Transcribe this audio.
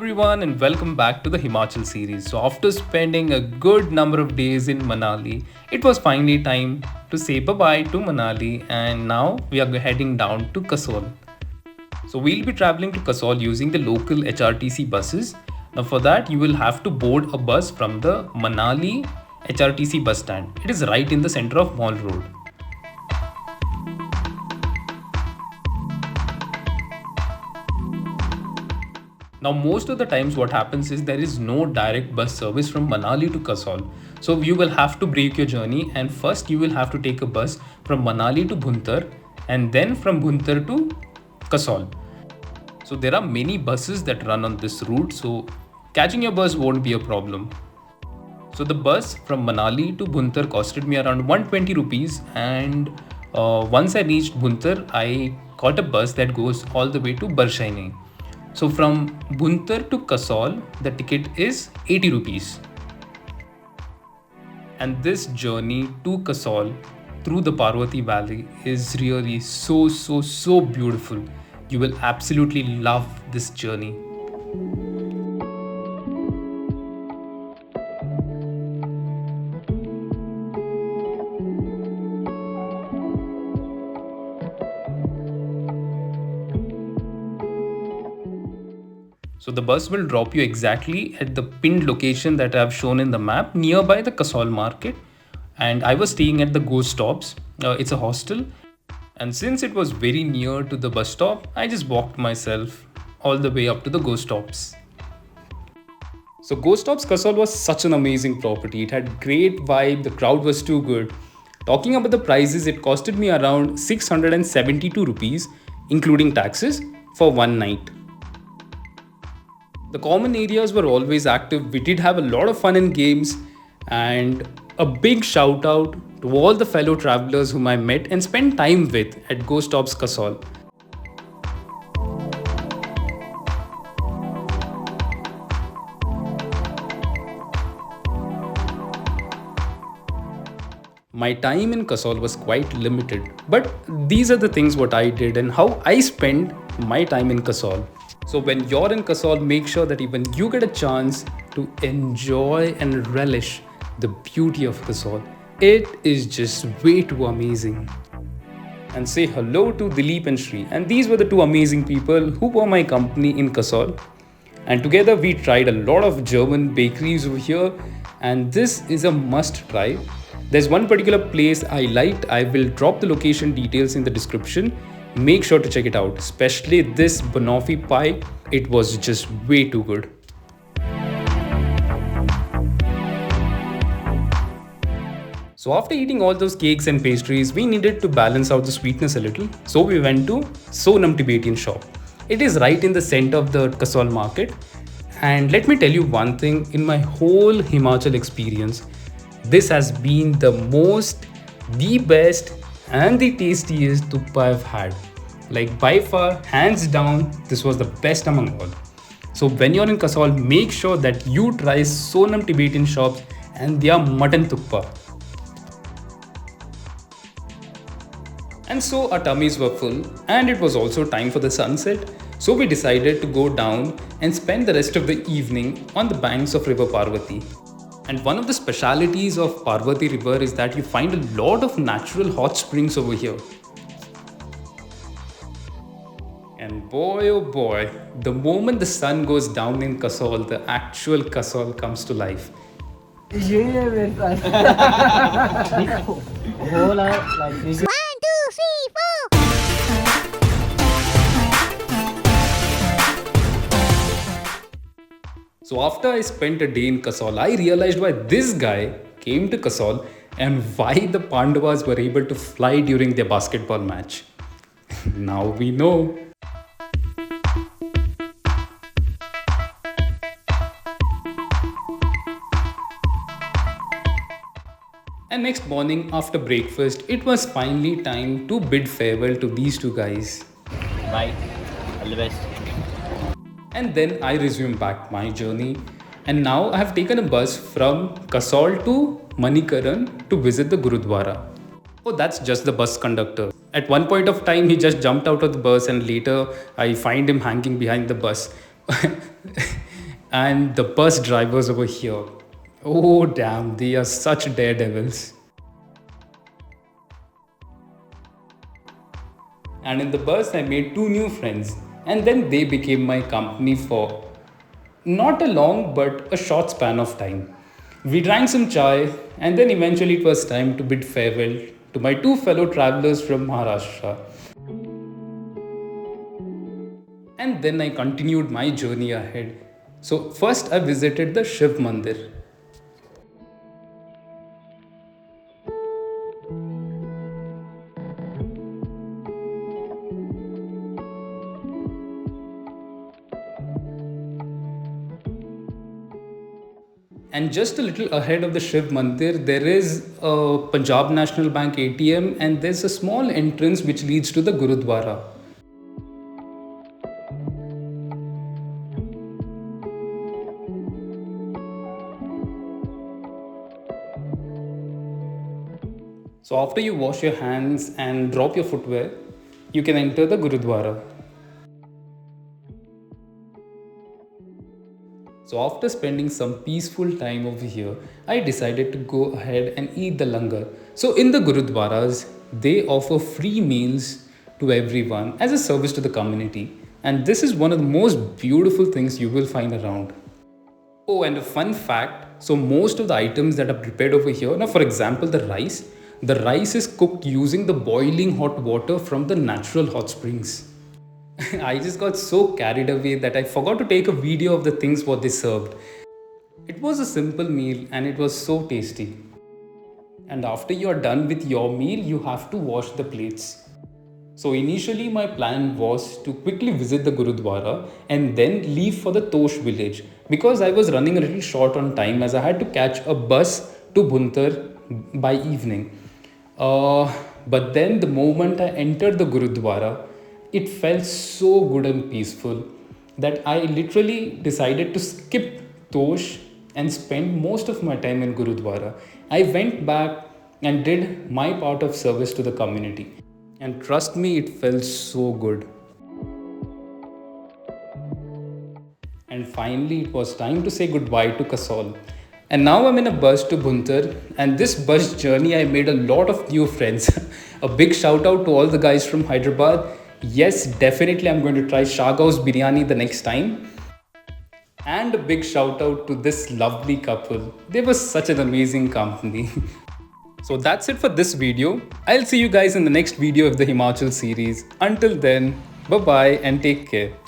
everyone and welcome back to the Himachal series. So after spending a good number of days in Manali, it was finally time to say bye-bye to Manali and now we are heading down to Kasol. So we'll be traveling to Kasol using the local HRTC buses. Now for that you will have to board a bus from the Manali HRTC bus stand. It is right in the center of Mall Road. Now most of the times what happens is there is no direct bus service from Manali to Kasol. So you will have to break your journey and first you will have to take a bus from Manali to Bhuntar and then from Bhuntar to Kasol. So there are many buses that run on this route, so catching your bus won't be a problem. So the bus from Manali to Bhuntar costed me around 120 rupees and once I reached Bhuntar, I caught a bus that goes all the way to Barshaini. So from Bhuntar to Kasol, the ticket is 80 rupees. And this journey to Kasol through the Parvati Valley is really so beautiful. You will absolutely love this journey. So the bus will drop you exactly at the pinned location that I have shown in the map nearby the Kasol market. And I was staying at the goStops. It's a hostel. And since it was very near to the bus stop, I just walked myself all the way up to the goStops. So goStops Kasol was such an amazing property. It had great vibe. The crowd was too good. Talking about the prices, it costed me around 672 rupees, including taxes, for one night. The common areas were always active. We did have a lot of fun and games, and a big shout out to all the fellow travelers whom I met and spent time with at goStops Kasol. My time in Kasol was quite limited, but these are the things what I did and how I spent my time in Kasol. So when you're in Kasol, make sure that even you get a chance to enjoy and relish the beauty of Kasol. It is just way too amazing. And say hello to Dilip and Shri. And these were the two amazing people who were my company in Kasol. And together we tried a lot of German bakeries over here. And this is a must try. There's one particular place I liked. I will drop the location details in the description. Make sure to check it out, especially this banoffee pie. It was just way too good. So after eating all those cakes and pastries, we needed to balance out the sweetness a little. So we went to Sonam Tibetan shop. It is right in the center of the Kasol market. And let me tell you one thing, in my whole Himachal experience, this has been the best and the tastiest tuppa I've had. Like by far, hands down, this was the best among all. So when you're in Kasol, make sure that you try Sonam Tibetan shops and their mutton tuppa. And so our tummies were full and it was also time for the sunset. So we decided to go down and spend the rest of the evening on the banks of River Parvati. And one of the specialities of Parvati River is that you find a lot of natural hot springs over here. And boy oh boy, the moment the sun goes down in Kasol, the actual Kasol comes to life. So after I spent a day in Kasol, I realized why this guy came to Kasol and why the Pandavas were able to fly during their basketball match. Now we know. And next morning after breakfast, it was finally time to bid farewell to these two guys. Bye. All the best. And then I resumed back my journey. And now I have taken a bus from Kasol to Manikaran to visit the Gurudwara. Oh, that's just the bus conductor. At one point of time, he just jumped out of the bus and later I find him hanging behind the bus. And the bus drivers over here. Oh, damn, they are such daredevils. And in the bus, I made two new friends, and then they became my company for not a long but a short span of time. We drank some chai, and then eventually it was time to bid farewell to my two fellow travelers from Maharashtra. And then I continued my journey ahead. So, first I visited the Shiv Mandir. And just a little ahead of the Shiv Mandir, there is a Punjab National Bank ATM, and there's a small entrance which leads to the Gurudwara. So after you wash your hands and drop your footwear, you can enter the Gurudwara. So after spending some peaceful time over here, I decided to go ahead and eat the langar. So in the Gurudwaras, they offer free meals to everyone as a service to the community. And this is one of the most beautiful things you will find around. Oh, and a fun fact, so most of the items that are prepared over here, now for example the rice is cooked using the boiling hot water from the natural hot springs. I just got so carried away that I forgot to take a video of the things what they served. It was a simple meal and it was so tasty. And after you are done with your meal, you have to wash the plates. So initially my plan was to quickly visit the Gurudwara and then leave for the Tosh village because I was running a little short on time as I had to catch a bus to Bhuntar by evening. But then the moment I entered the Gurudwara, it felt so good and peaceful that I literally decided to skip Tosh and spend most of my time in Gurudwara. I went back and did my part of service to the community. And trust me, it felt so good. And finally, it was time to say goodbye to Kasol. And now I'm in a bus to Bhuntar, and this bus journey I made a lot of new friends. A big shout out to all the guys from Hyderabad. Yes, definitely I'm going to try Shagao's biryani the next time. And a big shout out to this lovely couple. They were such an amazing company. So that's it for this video. I'll see you guys in the next video of the Himachal series. Until then, bye bye and take care.